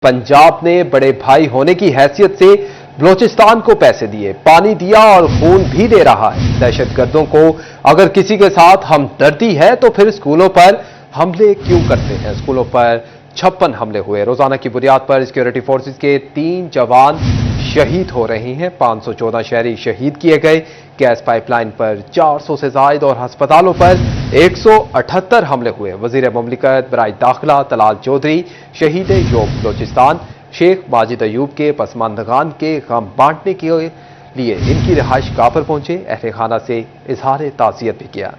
पंजाब ने बड़े भाई होने की हैसियत से बलोचिस्तान को पैसे दिए, पानी दिया और खून भी दे रहा है। दहशतगर्दों को अगर किसी के साथ हमदर्दी है तो फिर स्कूलों पर हमले क्यों करते हैं? स्कूलों पर 56 हमले हुए। रोजाना की बुनियाद पर सिक्योरिटी फोर्सेस के 3 जवान शहीद हो रहे हैं। 514 शहरी शहीद किए गए। गैस पाइपलाइन पर 400 से ज्यादा और अस्पतालों पर 178 हमले हुए। वजीर मुमलिकत बराए दाखिला तलाल चौधरी शहीद योग बलोचिस्तान शेख माजिद अयूब के पसमानदगान के गम बांटने के लिए इनकी रिहाइश गाह पर पहुंचे। अहले खाना से इजहार ताज़ियत भी किया।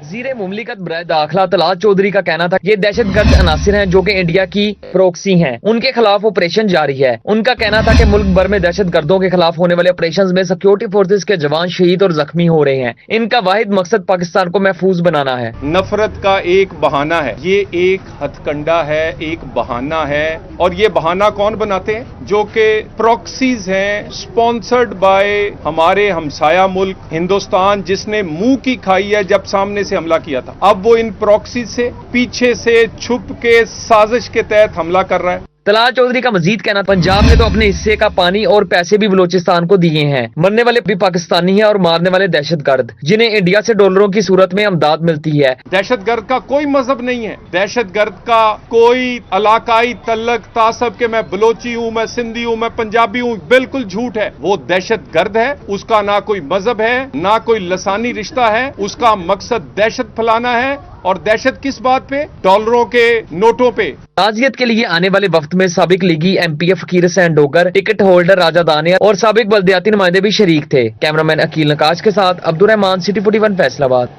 वज़ीर मुमलिकत बराए दाखिला तलाल चौधरी का कहना था ये दहशतगर्द अनासिर हैं जो कि इंडिया की प्रोक्सी हैं, उनके खिलाफ ऑपरेशन जारी है। उनका कहना था कि मुल्क भर में दहशतगर्दों के खिलाफ होने वाले ऑपरेशन में सिक्योरिटी फोर्सेस के जवान शहीद और जख्मी हो रहे हैं। इनका वाहिद मकसद पाकिस्तान को महफूज बनाना है। नफरत का एक बहाना है, ये एक हथकंडा है, एक बहाना है। और ये बहाना कौन बनाते हैं? जो कि प्रॉक्सीज हैं, स्पॉन्सर्ड बाय हमारे हमसाया मुल्क हिंदुस्तान, जिसने मुंह की खाई है जब सामने से हमला किया था। अब वो इन प्रॉक्सी से पीछे से छुप के साजिश के तहत हमला कर रहा है। तलाल चौधरी का मजीद कहना, पंजाब ने तो अपने हिस्से का पानी और पैसे भी बलोचिस्तान को दिए हैं। मरने वाले भी पाकिस्तानी हैं और मारने वाले दहशतगर्द, जिन्हें इंडिया से डॉलरों की सूरत में अमदाद मिलती है। दहशतगर्द का कोई मजहब नहीं है, दहशतगर्द का कोई इलाकाई तल्लक तासब के मैं बलोची हूं, मैं सिंधी हूं, मैं पंजाबी हूं, बिल्कुल झूठ है। वो दहशतगर्द है, उसका ना कोई मजहब है, ना कोई लसानी रिश्ता है। उसका मकसद दहशत फैलाना है। और दहशत किस बात पे? डॉलरों के नोटों पे। ताजियत के लिए आने वाले वक्त में साबिक लीगी MP फकीर हुसैन डोगर, टिकट होल्डर राजा दानिया और साबिक बल्दियाती नुमाइंदे भी शरीक थे। कैमरामैन अकील नकाश के साथ अब्दुर्रहमान, सिटी 41 फैसलाबाद।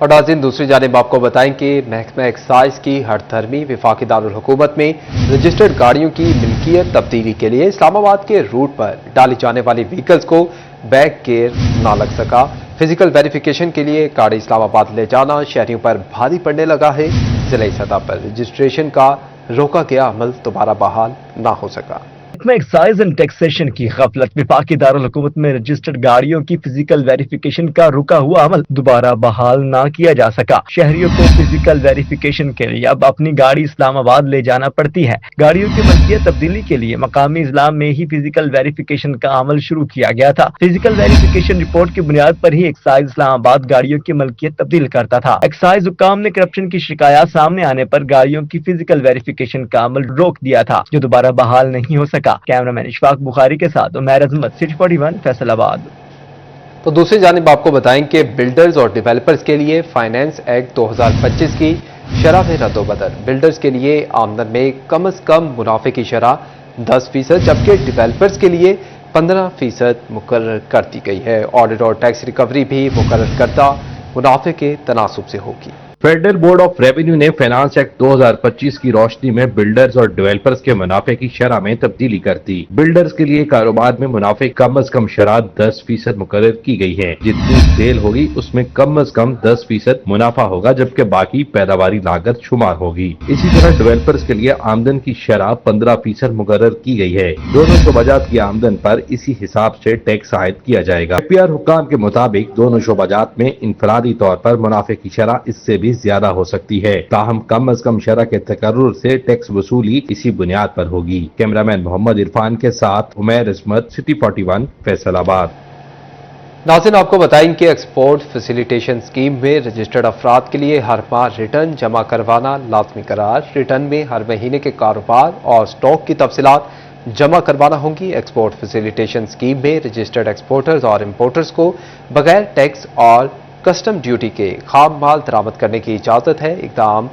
और नाज़रीन, दूसरी जानिब आपको बताएं कि महकमा एक्साइज की हड़थर्मी वफाकी दारुल हुकूमत में रजिस्टर्ड गाड़ियों की मिल्कियत तब्दीली के लिए इस्लामाबाद के रूट पर डाली जाने वाली व्हीकल्स को बैक गेयर न लग सका। फिजिकल वेरिफिकेशन के लिए गाड़ी इस्लामाबाद ले जाना शहरियों पर भारी पड़ने लगा है। जिला सतह पर रजिस्ट्रेशन का रोका गया अमल दोबारा बहाल ना हो सका। एक्साइज एंड टैक्सेशन की गफलत, वफाकी दारुल हुकूमत में रजिस्टर्ड गाड़ियों की फिजिकल वेरिफिकेशन का रुका हुआ अमल दोबारा बहाल ना किया जा सका। शहरियों को फिजिकल वेरिफिकेशन के लिए अब अपनी गाड़ी इस्लामाबाद ले जाना पड़ती है। गाड़ियों की मलकियत तब्दीली के लिए मकामी इजलाम में ही फिजिकल वेरिफिकेशन का अमल शुरू किया गया था। फिजिकल वेरिफिकेशन रिपोर्ट की बुनियाद पर ही एक्साइज इस्लामाबाद गाड़ियों की मलकियत तब्दील करता था। एक्साइज हुकाम ने करप्शन की शिकायत सामने आने पर गाड़ियों की फिजिकल वेरिफिकेशन का अमल रोक दिया था, जो दोबारा बहाल नहीं हो सका। कैमरामैन इशफाक बुखारी के साथ उमैर अजमत, सिटी 41 फैसलाबाद। तो दूसरी जानिब आपको बताएं कि बिल्डर्स और डेवलपर्स के लिए फाइनेंस एक्ट 2025 की शरह में रद्दोबदल। बिल्डर्स के लिए आमदन में कम अज कम मुनाफे की शरह 10%, जबकि डेवलपर्स के लिए 15% मुकर्रर कर दी गई है। ऑडिट और टैक्स रिकवरी भी मुकर्रर करदा मुनाफे के तनासुब से होगी। फेडरल बोर्ड ऑफ रेवेन्यू ने फाइनेंस एक्ट 2025 की रोशनी में बिल्डर्स और डेवलपर्स के मुनाफे की शरह में तब्दीली कर दी। बिल्डर्स के लिए कारोबार में मुनाफे कम अज कम शरह 10% मुकर्रर की गई है। जितनी सेल होगी उसमें कम अज कम 10% मुनाफा होगा, जबकि बाकी पैदावारी लागत शुमार होगी। इसी तरह डेवलपर्स के लिए आमदन की शरह 15% मुकर्रर की गई है। दोनों शोबाजात की आमदन पर इसी हिसाब से टैक्स आयद किया जाएगा। APR हुक्काम के मुताबिक दोनों शोबाजात में इनफरादी तौर पर मुनाफे की शरह इससे भी ज्यादा हो सकती है। ताहम कम अज कम शरह के तकर्रुर से टैक्स वसूली इसी बुनियाद पर होगी। कैमरामैन मोहम्मद इरफान के साथ उमैर अजमत, सिटी 41 फैसलाबाद। नाज़रीन, आपको बताएं कि एक्सपोर्ट फैसिलिटेशन स्कीम में रजिस्टर्ड अफराद के लिए हर माह रिटर्न जमा करवाना लाजमी करार। रिटर्न में हर महीने के कारोबार और स्टॉक की तफसीलात जमा करवाना होंगी। एक्सपोर्ट फैसिलिटेशन स्कीम में रजिस्टर्ड एक्सपोर्टर्स और इम्पोर्टर्स को बगैर टैक्स और कस्टम ड्यूटी के खाम माल दरामद करने की इजाजत है। इकदाम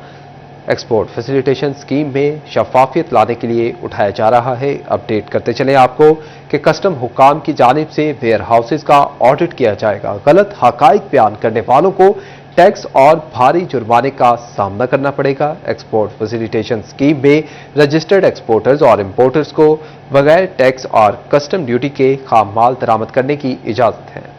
एक्सपोर्ट फैसिलिटेशन स्कीम में शफाफियत लाने के लिए उठाया जा रहा है। अपडेट करते चलें आपको कि कस्टम हुकाम की जानिब से वेयर हाउसेज का ऑडिट किया जाएगा। गलत हकाइक बयान करने वालों को टैक्स और भारी जुर्माने का सामना करना पड़ेगा। एक्सपोर्ट फैसिलिटेशन स्कीम में रजिस्टर्ड एक्सपोर्टर्स और इम्पोर्टर्स को बगैर टैक्स और कस्टम ड्यूटी के खाम माल दरामद करने की इजाजत है।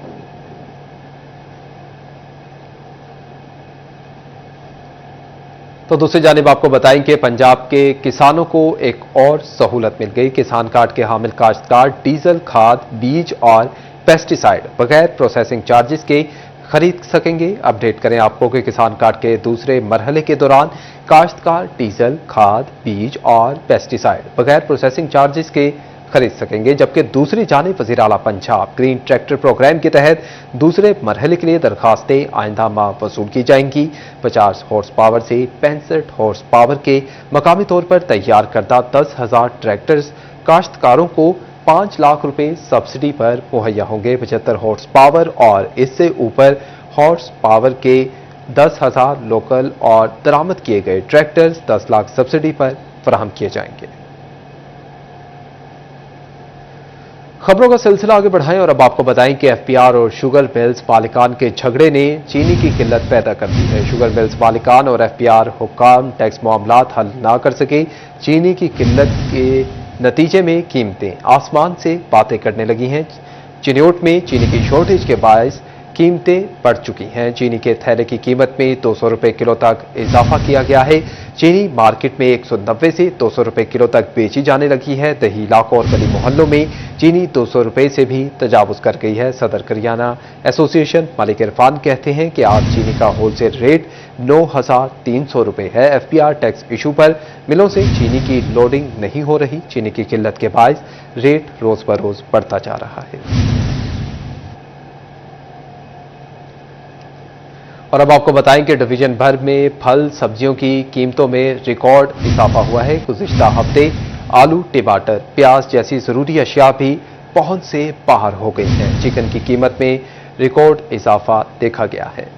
तो दूसरी जानिब आपको बताएं कि पंजाब के किसानों को एक और सहूलत मिल गई। किसान कार्ड के हामिल काश्तकार डीजल, खाद, बीज और पेस्टिसाइड बगैर प्रोसेसिंग चार्जेस के खरीद सकेंगे। अपडेट करें आपको कि किसान कार्ड के दूसरे मरहले के दौरान काश्तकार डीजल, खाद, बीज और पेस्टिसाइड बगैर प्रोसेसिंग चार्जेस के खरीद सकेंगे, जबकि दूसरी जानिब वज़ीर आला पंजाब ग्रीन ट्रैक्टर प्रोग्राम के तहत दूसरे मरहले के लिए दरखास्तें आइंदा माह वसूल की जाएंगी। 50 हॉर्स पावर से 65 हॉर्स पावर के मकामी तौर पर तैयार करदा 10,000 ट्रैक्टर्स काश्तकारों को 5 लाख रुपए सब्सिडी पर मुहैया होंगे। 75 हॉर्स पावर और इससे ऊपर हॉर्स पावर के 10,000 लोकल और दरामद किए गए ट्रैक्टर्स 10 लाख सब्सिडी पर फराहम किए जाएंगे। खबरों का सिलसिला आगे बढ़ाएं और अब आपको बताएं कि एफपीआर और शुगर मिल्स मालिकान के झगड़े ने चीनी की किल्लत पैदा कर दी है। शुगर मिल्स मालिकान और एफपीआर हुक्काम टैक्स मामलात हल ना कर सके। चीनी की किल्लत के नतीजे में कीमतें आसमान से बातें करने लगी हैं। चिन्योट में चीनी की शॉर्टेज के बायस कीमतें बढ़ चुकी हैं। चीनी के थैले की कीमत में 200 रुपए किलो तक इजाफा किया गया है। चीनी मार्केट में 190 से 200 रुपए किलो तक बेची जाने लगी है। दही इलाकों और गली मोहल्लों में चीनी 200 रुपए से भी तजावुज कर गई है। सदर करियाना एसोसिएशन मालिक इरफान कहते हैं कि आज चीनी का होलसेल रेट 9,300 रुपए है। एफपीआर टैक्स इशू पर मिलों से चीनी की लोडिंग नहीं हो रही। चीनी की किल्लत के बायस रेट रोज बरोज बढ़ता जा रहा है। और अब आपको बताएं कि डिवीजन भर में फल सब्जियों की कीमतों में रिकॉर्ड इजाफा हुआ है। गुज़िश्ता हफ्ते आलू, टमाटर, प्याज जैसी जरूरी अशिया भी पहुंच से बाहर हो गई हैं। चिकन की कीमत में रिकॉर्ड इजाफा देखा गया है।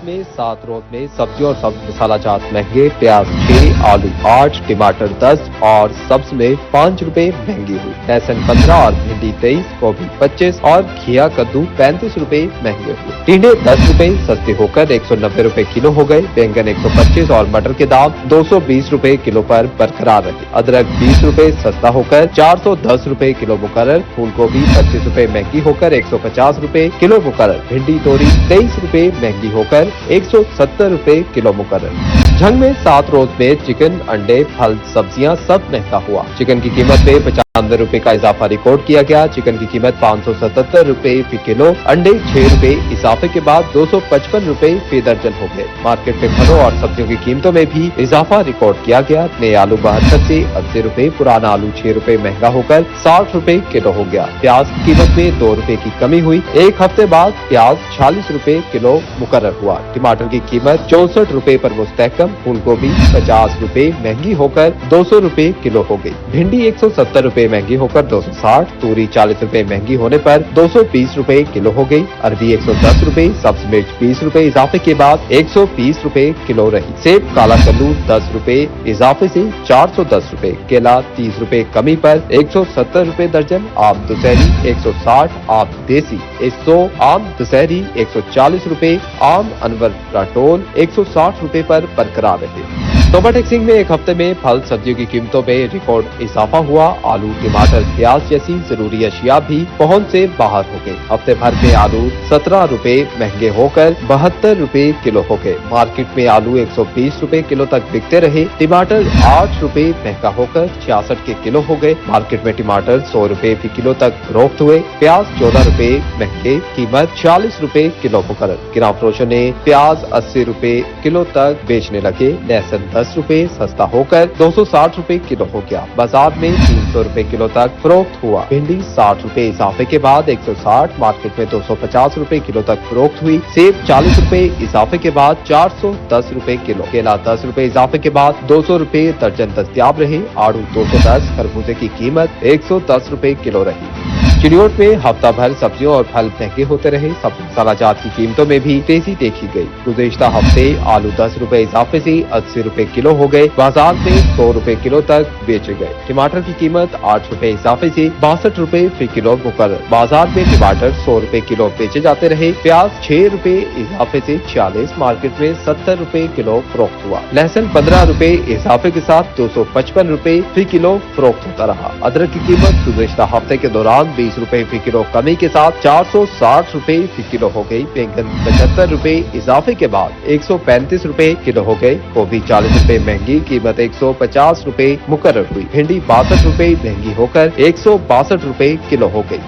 में 7 रोज में सब्जी और सब्ज मसाला जात महंगे। प्याज 6, आलू 8, टमाटर 10 और सब्ज में 5 रुपए महंगी हुई। लहसुन 15 और भिंडी 23, गोभी 25 और घिया कद्दू 35 रुपए महंगे हुए। टिंडे 10 रुपए सस्ते होकर 190 रुपए किलो हो गए। बैंगन 125 और मटर के दाम 220 रुपए किलो पर बरकरार रहे। अदरक 20 रुपए सस्ता होकर 410 रुपए किलो मुकर्रर। फूल गोभी 25 रुपए महंगी होकर 150 रुपए किलो मुकर्रर। भिंडी तोरी 23 रुपए महंगी होकर 170 रुपए किलो मुकर्रर। झंग में 7 रोज में चिकन, अंडे, फल, सब्जियां सब महंगा हुआ। चिकन की कीमत में 95 रुपए का इजाफा रिकॉर्ड किया गया। चिकन की कीमत 577 रुपए फी किलो। अंडे 6 रुपए इजाफे के बाद 255 रुपए फी दर्जन हो गए। मार्केट में फलों और सब्जियों की कीमतों में भी इजाफा रिकॉर्ड किया गया। नए आलू 72 से 80 रुपए, पुराना आलू 6 रुपए महंगा होकर 60 रुपए किलो हो गया। प्याज की कीमत में 2 रुपए की कमी हुई। एक हफ्ते बाद प्याज 46 रुपए किलो मुकर्रर हुआ। टमाटर की कीमत 64 रुपए पर मुस्तहकम। फूल गोभी 50 रुपए महंगी होकर 200 रुपए किलो हो गई। भिंडी 170 रुपए महंगी होकर 260। तूरी 40 रुपए महंगी होने पर 220 रुपए किलो हो गई। अरबी 110 रुपए, सब्ज मिर्च 20 रुपए इजाफे के बाद 120 रुपए किलो रही। सेब काला कल्लू 10 रुपए इजाफे से 410 रुपए। केला 30 रुपए कमी पर 170 रुपए दर्जन। आम दशहरी 160, आम देसी 100, आम दशहरी 140 रुपए, आम अनवर राटोल 160 रुपए पर बरकरार रहे। टोबा टैक्सिंग में एक हफ्ते में फल सब्जियों की कीमतों में रिकॉर्ड इजाफा हुआ। आलू, टमाटर, प्याज जैसी जरूरी अशिया भी पहुंच से बाहर हो गए। हफ्ते भर में आलू 17 रुपए महंगे होकर 72 रुपए किलो हो गए। मार्केट में आलू 120 रुपए किलो तक बिकते रहे। टमाटर 8 रुपए महंगा होकर 66 के किलो हो गए। मार्केट में टमाटर 100 रुपए फी किलो तक फरोख्त हुए। प्याज 14 रुपए महंगे, कीमत 40 रुपए किलो मुकर्रर। किराना फरोशों ने प्याज 80 रुपए किलो तक बेचने लगे। लहसुन 10 रुपए सस्ता होकर 260 रुपए किलो हो गया। बाजार में 300 रुपए किलो तक फरोख्त हुआ। भिंडी 60 रुपए इजाफे के बाद 160, मार्केट में 250 रुपए किलो तक फरोख्त हुई। सेब 40 रुपए इजाफे के बाद 410 रुपए किलो। केला 10 रुपए इजाफे के बाद 200 रुपए दर्जन दस्तयाब रहे। आड़ू 210, खरबूजे की कीमत 110 रुपए किलो रही। चिड़ियोट में हफ्ता भर सब्जियों और फल महंगे होते रहे। सब्जी मसाला जात की कीमतों में भी तेजी देखी गई। गुज़िश्ता हफ्ते आलू 10 रुपए इजाफे से 80 रुपए किलो हो गए। बाजार में 100 रुपए किलो तक बेचे गए। टमाटर की कीमत 8 रुपए इजाफे से 62 रुपए फी किलो मुकर्रर। बाजार में टमाटर 100 रुपए किलो बेचे जाते रहे। प्याज 6 रुपए इजाफे से 46, मार्केट में 70 रुपए किलो फरोख्त हुआ। लहसुन 15 रुपए इजाफे के साथ 255 रुपए फी किलो फरोख्त होता रहा। अदरक की कीमत गुज़िश्ता हफ्ते के दौरान 20 रुपए फी किलो कमी के साथ 460 रुपए फी किलो हो गई। बैंगन 75 रुपए इजाफे के बाद 135 रुपए किलो हो गए। गोभी 40 रुपए महंगी, कीमत 150 रुपए मुकर्रर हुई। भिंडी 62 रुपए महंगी होकर 162 रुपए किलो हो गई।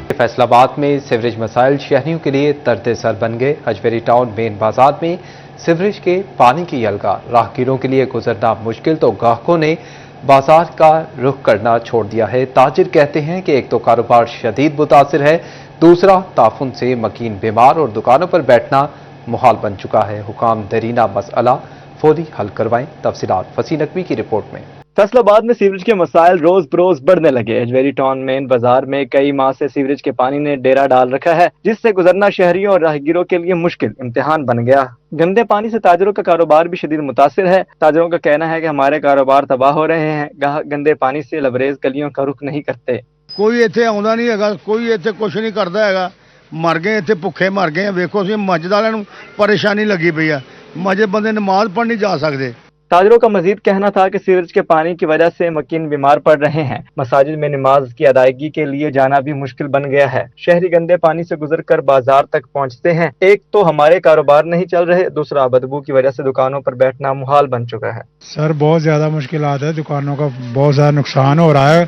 फैसलाबाद में सीवरेज मसाइल शहरियों के लिए दर्द-ए-सर बन गए। अजमेरी टाउन मेन बाजार में सीवरेज के पानी की यलगा, राहगीरों के लिए गुजरना मुश्किल तो ग्राहकों ने बाजार का रुख करना छोड़ दिया है। ताजिर कहते हैं कि एक तो कारोबार शदीद मुतासिर है, दूसरा ताफुन से मकीन बीमार और दुकानों पर बैठना मुहाल बन चुका है। हुकाम दरीना मसला फौरी हल करवाएं। तफसीलात फसी नकवी की रिपोर्ट में। फैसलाबाद में सीवरेज के मसाइल रोज बरोज बढ़ने लगे। अजमेरी टाउन मेन बाजार में कई माह से सीवरेज के पानी ने डेरा डाल रखा है, जिससे गुजरना शहरियों और राहगीरों के लिए मुश्किल इम्तिहान बन गया। गंदे पानी से ताजरों का कारोबार भी शदीद मुतासिर है। ताजरों का कहना है कि हमारे कारोबार तबाह हो रहे हैं। ग्राहक गंदे पानी से लबरेज गलियों का रुख नहीं करते। कोई इत्थे आउंदा नहीं हैगा, कोई इत्थे कुछ नहीं करदा हैगा। मर गए इत्थे, भुखे मर गए। वेखो सी मस्जिद वालियां नूं परेशानी लगी पई है। मस्जिद बंदे नमाज पढ़ नहीं जा सकते। ताजरों का मजीद कहना था कि सीवरेज के पानी की वजह से मकीन बीमार पड़ रहे हैं। मसाजिद में नमाज की अदायगी के लिए जाना भी मुश्किल बन गया है। शहरी गंदे पानी से गुजरकर बाजार तक पहुंचते हैं। एक तो हमारे कारोबार नहीं चल रहे, दूसरा बदबू की वजह से दुकानों पर बैठना मुहाल बन चुका है। सर बहुत ज्यादा मुश्किलात है, दुकानों का बहुत ज्यादा नुकसान हो रहा है।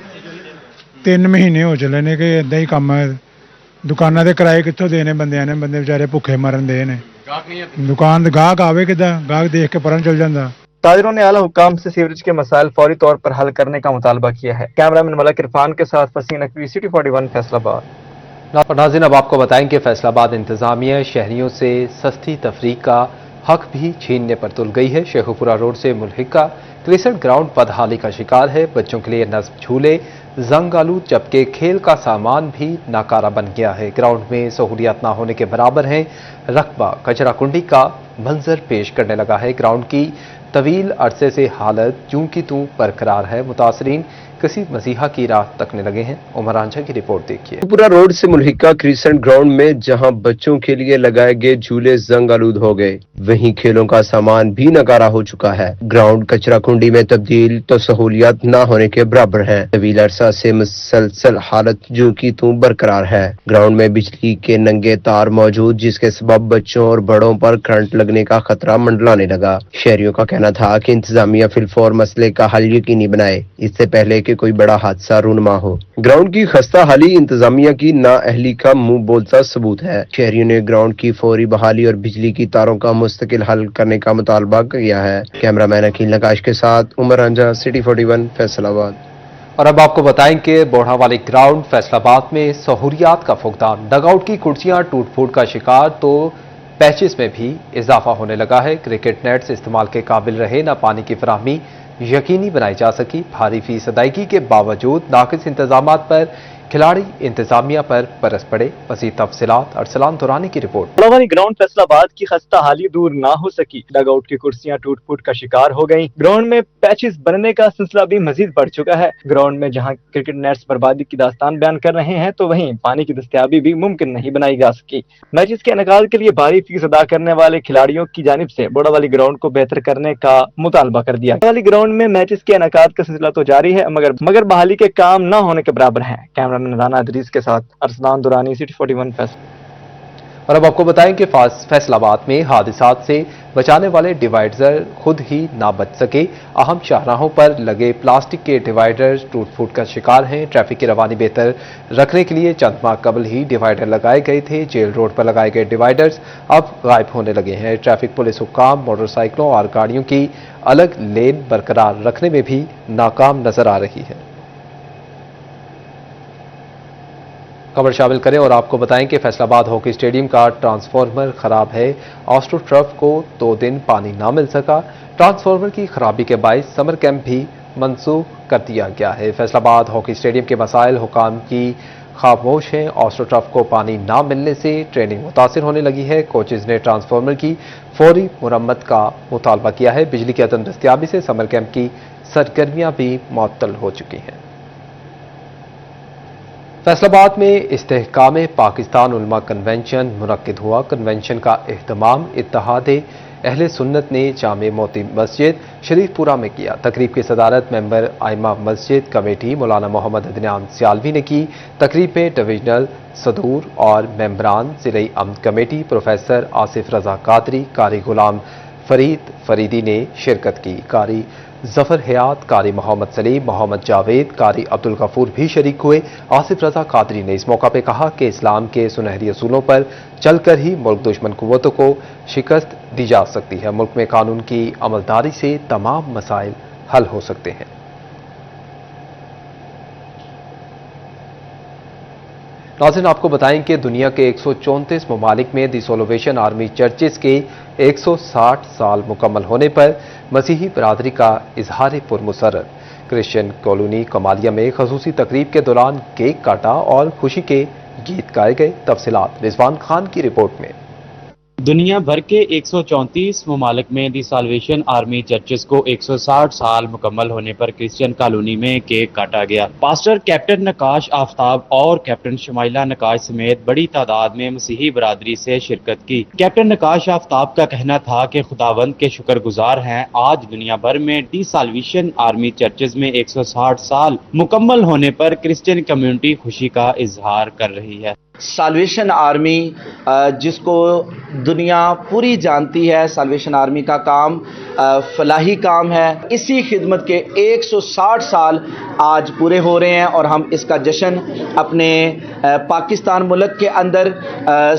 3 महीने हो चले ने कि इदा ही काम है। दुकाना के किराए कितों देने बंदियां ने, बंदे बेचारे भुखे मरन दे ने। दुकान गाहक आवे किदा, गाहक देख के परन चल जाता। ताजरों ने आला हुकाम से सीवरेज के मसाइल फौरी तौर पर हल करने का मुतालबा किया है। कैमरामैन मलक इरफान के साथ फसीन नकवी, सिटी 41 फैसलाबाद। नाज़रीन, अब आपको बताएं कि फैसलाबाद इंतजामिया शहरियों से सस्ती तफरीह का हक भी छीनने पर तुल गई है। शेखुपुरा रोड से मुल्हिका क्रिकेट ग्राउंड बदहाली का शिकार है। बच्चों के लिए नस्ब झूले जंग आलूद, जबकि खेल का सामान भी नाकारा बन गया है। ग्राउंड में सहूलियात ना होने के बराबर है। रकबा कचरा कुंडी का मंजर पेश करने लगा है। ग्राउंड की तवील अरसे से हालत यूं की तूं बरकरार है। मुतासरीन किसी मसीहा की राह तकने लगे हैं। उमर आंझा की रिपोर्ट देखिए। पूरा रोड से मुल्हिका क्रिकेट ग्राउंड में जहां बच्चों के लिए लगाए गए झूले जंग आलूद हो गए, वहीं खेलों का सामान भी नकारा हो चुका है। ग्राउंड कचरा कुंडी में तब्दील तो सहूलियात न होने के बराबर है। तवील अरसा से मुसलसल हालत यूं की तूं बरकरार है। ग्राउंड में बिजली के नंगे तार मौजूद, जिसके सबब बच्चों और बड़ों पर करंट लगने का खतरा मंडलाने लगा। शहरियों का कहना था कि इंतजामिया फिलफौर मसले का हल यकीनी बनाए, इससे पहले कि कोई बड़ा हादसा रूनुमा हो। ग्राउंड की खस्ता हाली इंतजामिया की नाअहली का मुंह बोलता सबूत है। शहरियों ने ग्राउंड की फौरी बहाली और बिजली की तारों का मुस्तकिल हल करने का मुतालबा किया है। कैमरामैन अकील नकाश के साथ उमर अंजा, सिटी 41 फैसलाबाद। और अब आपको बताएं कि बोढ़ावाली ग्राउंड फैसलाबाद में सहूलियात का फुकदान, डगआउट की कुर्सियां टूट फूट का शिकार, तो पैचेस में भी इजाफा होने लगा है। क्रिकेट नेट्स इस्तेमाल के काबिल रहे, न पानी की फराहमी यकीनी बनाई जा सकी। भारी फीस अदायगी के बावजूद नाकिस इंतजामात पर खिलाड़ी इंतजामिया पर बरस पड़े। मज़ीद तफसीलात अरसलान दुरानी की रिपोर्ट। बोढ़ावाली ग्राउंड फैसलाबाद की खस्ता हाली दूर ना हो सकी। डगआउट की कुर्सियां टूट फूट का शिकार हो गईं। ग्राउंड में पैचेस बनने का सिलसिला भी मजीद बढ़ चुका है। ग्राउंड में जहां क्रिकेट नेट्स बर्बादी की दास्तान बयान कर रहे हैं, तो वहीं पानी की दस्तयाबी भी मुमकिन नहीं बनाई जा सकी। मैचेस के इनेकाद के लिए भारी फीस अदा करने वाले खिलाड़ियों की जानिब से बोढ़ावाली ग्राउंड को बेहतर करने का मुतालबा कर दिया। बोढ़ावाली ग्राउंड में मैचेस के इनेकाद का सिलसिला तो जारी है, मगर बहाली के काम न होने के बराबर है। कैमरामैन राना अदरीस के साथ अरसलान दुरानी, सिटी 41 फैसला। और अब आपको बताएं कि फैसलाबाद में हादसात से बचाने वाले डिवाइडर खुद ही ना बच सके। अहम शाहराहों पर लगे प्लास्टिक के डिवाइडर टूट फूट का शिकार हैं। ट्रैफिक की रवानी बेहतर रखने के लिए चंद माह कबल ही डिवाइडर लगाए गए थे। जेल रोड पर लगाए गए डिवाइडर्स अब गायब होने लगे हैं। ट्रैफिक पुलिस हुक्काम मोटरसाइकिलों और गाड़ियों की अलग लेन बरकरार रखने में भी नाकाम नजर आ रही है। खबर शामिल करें और आपको बताएं कि फैसलाबाद हॉकी स्टेडियम का ट्रांसफार्मर खराब है। ऑस्ट्रोटर्फ को 2 दिन पानी ना मिल सका। ट्रांसफार्मर की खराबी के बायस समर कैंप भी मंसूख कर दिया गया है। फैसलाबाद हॉकी स्टेडियम के मसाइल हुकाम की खामोश हैं। ऑस्ट्रोटर्फ को पानी ना मिलने से ट्रेनिंग मुतासिर होने लगी है। कोचेज ने ट्रांसफार्मर की फौरी मुरम्मत का मुतालबा किया है। बिजली की अदम दस्तयाबी से समर कैंप की सरगर्मियां भी मुअत्तल हो चुकी हैं। फैसलाबाद में इस्तेहकाम पाकिस्तान उलमा कन्वेंशन मुनक्किद हुआ। कन्वेंशन का एहतमाम इत्तेहाद अहले सुन्नत ने जामे मोती मस्जिद शरीफपुरा में किया। तकरीब की सदारत मेंबर आइमा मस्जिद कमेटी मौलाना मोहम्मद अदनान सियालवी ने की। तकरीब में डिविजनल सदूर और मेंबरान ज़िले अमद कमेटी प्रोफेसर आसिफ रजा कादरी, कारी गुलाम फरीद फरीदी ने शिरकत की। कारी जफर हयात, कारी मोहम्मद सलीम, मोहम्मद जावेद, कारी अब्दुल गफूर भी शरीक हुए। आसिफ रजा कादरी ने इस मौका पर कहा कि इस्लाम के सुनहरी असूलों पर चलकर ही मुल्क दुश्मन कुव्वतों को शिकस्त दी जा सकती है। मुल्क में कानून की अमलदारी से तमाम मसाइल हल हो सकते हैं। नाज़रीन, आपको बताएं कि दुनिया के 134 ममालिक में दी सैल्वेशन आर्मी चर्चेस के 160 साल मुकम्मल होने पर मसीही बरादरी का इजहार पुरमसरत। क्रिश्चियन कॉलोनी कमालिया में खसूसी तकरीब के दौरान केक काटा और खुशी के गीत गाए गए। तफसीलात रिजवान खान की रिपोर्ट में। दुनिया भर के 134 ममालिक में दी साल्वेशन आर्मी चर्चेस को 160 साल मुकम्मल होने पर क्रिश्चियन कॉलोनी में केक काटा गया। पास्टर कैप्टन नकाश आफ्ताब और कैप्टन शमाइला नकाश समेत बड़ी तादाद में मसीही बरादरी से शिरकत की। कैप्टन नकाश आफ्ताब का कहना था कि खुदावंद के शुक्रगुजार हैं, आज दुनिया भर में दी साल्वेशन आर्मी चर्चेस में 160 साल मुकम्मल होने पर क्रिश्चियन कम्युनिटी खुशी का इजहार कर रही है। साल्वेशन आर्मी जिसको दुनिया पूरी जानती है, साल्वेशन आर्मी का काम फलाही काम है। इसी खिदमत के 160 साल आज पूरे हो रहे हैं और हम इसका जश्न अपने पाकिस्तान मुल्क के अंदर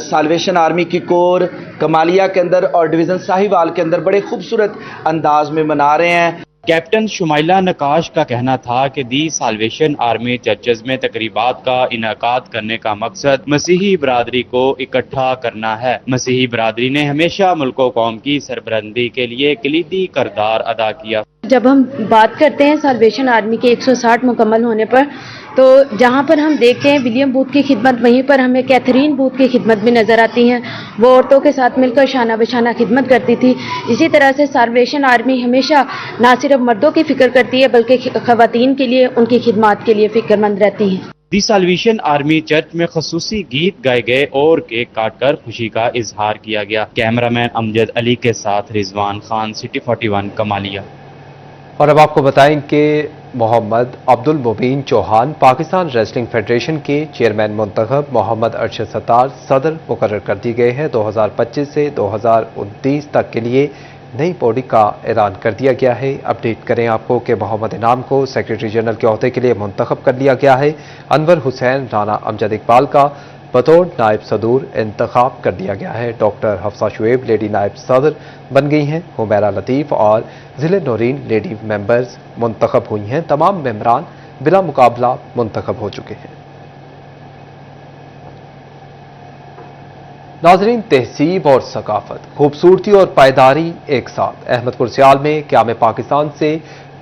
साल्वेशन आर्मी की कोर कमालिया के अंदर और डिवीज़न साहिवाल के अंदर बड़े खूबसूरत अंदाज में मना रहे हैं। कैप्टन शुमाइला नकाश का कहना था कि दी साल्वेशन आर्मी चर्चेज में तकरीबात का इनाकात करने का मकसद मसीही बरादरी को इकट्ठा करना है। मसीही बरादरी ने हमेशा मुल्क व कौम की सरबरंदी के लिए कलीदी किरदार अदा किया। जब हम बात करते हैं साल्वेशन आर्मी के 160 मुकम्मल होने पर, तो जहां पर हम देखते हैं विलियम बूथ की खिदमत, वहीं पर हमें कैथरीन बूथ की खिदमत भी नज़र आती हैं। वो औरतों के साथ मिलकर शाना बशाना खिदमत करती थी। इसी तरह से साल्वेशन आर्मी हमेशा ना सिर्फ मर्दों की फिक्र करती है बल्कि खवातीन के लिए, उनकी खिदमत के लिए फिक्रमंद रहती हैं। दी साल्वेशन आर्मी चर्च में खसूसी गीत गाए गए और केक काटकर खुशी का इजहार किया गया। कैमरामैन अमजद अली के साथ रिजवान खान, सिटी 41 कमालिया। और अब आपको बताएं कि मोहम्मद अब्दुल मुबीन चौहान पाकिस्तान रेसलिंग फेडरेशन के चेयरमैन मुंतखब, मोहम्मद अरशद सत्तार सदर मुकर्रर कर दिए गए हैं। 2025 से 2029 तक के लिए नई बॉडी का ऐलान कर दिया गया है। अपडेट करें आपको कि मोहम्मद इनाम को सेक्रेटरी जनरल के ओहदे के लिए मुंतखब कर लिया गया है। अनवर हुसैन राना अमजद इकबाल का बतौर नायब सदूर इंतखाब कर दिया गया है। डॉक्टर हफ्सा शुएब लेडी नायब सदर बन गई हैं। हुमैरा लतीफ़ और ज़िले नौरीन लेडी मेंबर्स मुंतखब हुई हैं। तमाम मेंबरान बिला मुकाबला मुंतखब हो चुके हैं। नाजरीन, तहजीब और सकाफत, खूबसूरती और पायदारी एक साथ। अहमदपुर सियाल में क़याम पाकिस्तान से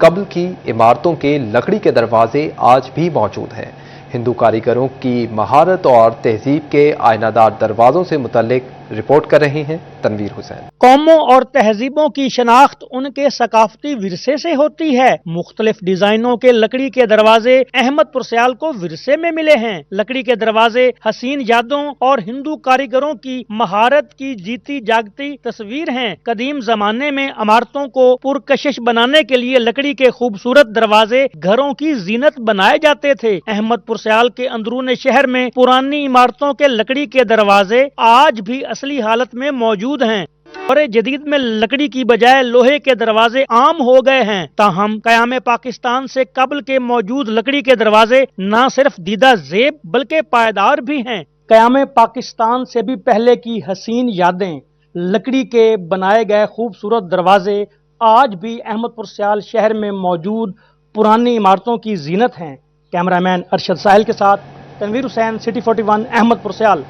कब्ल की इमारतों के लकड़ी के दरवाजे आज भी मौजूद हैं। हिंदू कारीगरों की महारत और तहजीब के आयनादार दरवाजों से मुतल्लिक रिपोर्ट कर रहे हैं तनवीर हुसैन। कौमों और तहजीबों की शनाख्त उनके सकाफती विरसे से होती है। मुख्तलिफ डिजाइनों के लकड़ी के दरवाजे अहमदपुर सियाल को विरसे में मिले हैं। लकड़ी के दरवाजे हसीन यादों और हिंदू कारीगरों की महारत की जीती जागती तस्वीर हैं। कदीम जमाने में इमारतों को पुरकशिश बनाने के लिए लकड़ी के खूबसूरत दरवाजे घरों की जीनत बनाए जाते थे। अहमदपुर सियाल के अंदरूनी शहर में पुरानी इमारतों के लकड़ी के दरवाजे आज भी असली हालत में मौजूद हैं और जदीद में लकड़ी की बजाय लोहे के दरवाजे आम हो गए हैं। ताहम क़याम पाकिस्तान से कब्ल के मौजूद लकड़ी के दरवाजे न सिर्फ दीदा जेब बल्कि पायदार भी हैं। क़याम पाकिस्तान से भी पहले की हसीन यादें, लकड़ी के बनाए गए खूबसूरत दरवाजे आज भी अहमदपुर सियाल शहर में मौजूद पुरानी इमारतों की जीनत हैं। कैमरामैन अरशद साहिल के साथ तनवीर हुसैन, सिटी 41 अहमदपुर सियाल।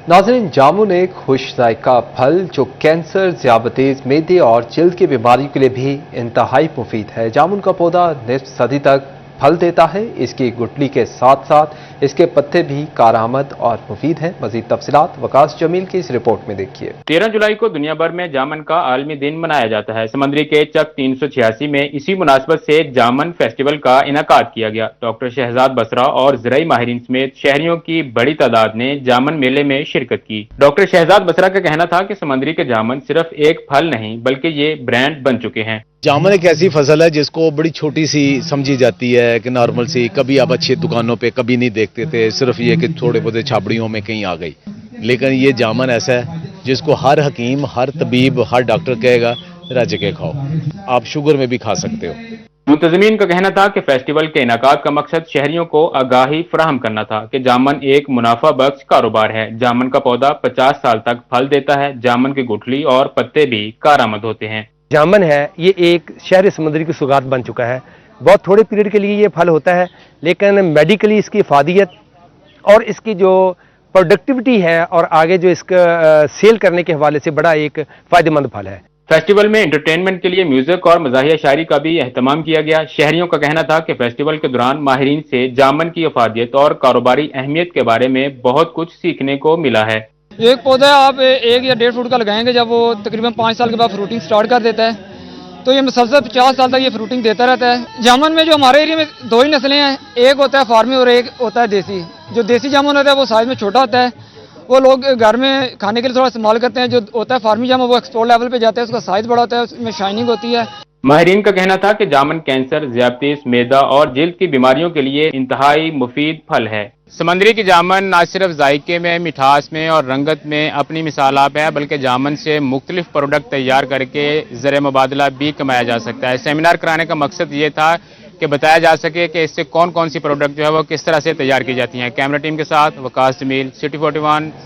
नाज़रीन, जामुन एक खुश जायका फल जो कैंसर, ज़ियाबतीज़, मैदे और जिल्द की बीमारियों के लिए भी इंतहाई मुफीद है। जामुन का पौधा निस्फ सदी तक फल देता है। इसकी गुठली के साथ साथ इसके पत्ते भी कारआमद और मुफीद हैं। मज़ीद तफसीलात वकास जमील की इस रिपोर्ट में देखिए। 13 जुलाई को दुनिया भर में जामन का आलमी दिन मनाया जाता है। समंदरी के चक 386 में इसी मुनासबत से जामन फेस्टिवल का इनाकाद किया गया। डॉक्टर शहजाद बसरा और ज़राई माहिरीन समेत शहरियों की बड़ी तादाद ने जामन मेले में शिरकत की। डॉक्टर शहजाद बसरा का कहना था कि समंदरी के जामन सिर्फ एक फल नहीं बल्कि ये ब्रांड बन चुके हैं। जामुन एक ऐसी फसल है जिसको बड़ी छोटी सी समझी जाती है कि नॉर्मल सी, कभी आप अच्छी दुकानों पे कभी नहीं देखते थे, सिर्फ ये कि थोड़े बहुत छाबड़ियों में कहीं आ गई। लेकिन ये जामुन ऐसा है जिसको हर हकीम, हर तबीब, हर डॉक्टर कहेगा राज्य के खाओ। आप शुगर में भी खा सकते हो। मुंतजमीन का कहना था कि फेस्टिवल के इनेकाद का मकसद शहरियों को आगाही फराहम करना था कि जामन एक मुनाफा बख्श कारोबार है। जामन का पौधा 50 साल तक फल देता है। जामन की गुठली और पत्ते भी कारामद होते हैं। जामन है ये एक शहर समुद्री की सौगात बन चुका है। बहुत थोड़े पीरियड के लिए ये फल होता है, लेकिन मेडिकली इसकी इफादियत और इसकी जो प्रोडक्टिविटी है और आगे जो इसका सेल करने के हवाले से बड़ा एक फ़ायदेमंद फल है। फेस्टिवल में एंटरटेनमेंट के लिए म्यूजिक और मज़ाहिया शायरी का भी एहतमाम किया गया। शहरियों का कहना था कि फेस्टिवल के दौरान माहिरीन से जामन की अफादियत और कारोबारी अहमियत के बारे में बहुत कुछ सीखने को मिला है। एक पौधा आप 1 या 1.5 फुट का लगाएंगे, जब वो तकरीबन 5 साल के बाद फ्रूटिंग स्टार्ट कर देता है तो ये मुसलसल 50 साल तक ये फ्रूटिंग देता रहता है। जामुन में जो हमारे एरिया में 2 ही नस्लें हैं, एक होता है फार्मी और एक होता है देसी। जो देसी जामुन होता है वो साइज में छोटा होता है, वो लोग घर में खाने के लिए थोड़ा इस्तेमाल करते हैं। जो होता है फार्मी जामुन वो एक्सपोर्ट लेवल पे जाता है, उसका साइज बड़ा होता है, उसमें शाइनिंग होती है। माहिरीन का कहना था कि जामन कैंसर, ज़ियादतीस, मैदा और जिल्द की बीमारियों के लिए इंतहाई मुफीद फल है। समंदरी की जामन न सिर्फ जायके में, मिठास में और रंगत में अपनी मिसाल आप है, बल्कि जामन से मुख्तलिफ प्रोडक्ट तैयार करके ज़र मुबादला भी कमाया जा सकता है। सेमिनार कराने का मकसद ये था कि बताया जा सके कि इससे कौन कौन सी प्रोडक्ट जो है वो किस तरह से तैयार की जाती हैं। कैमरा टीम के साथ वकास जमील, सिटी 41।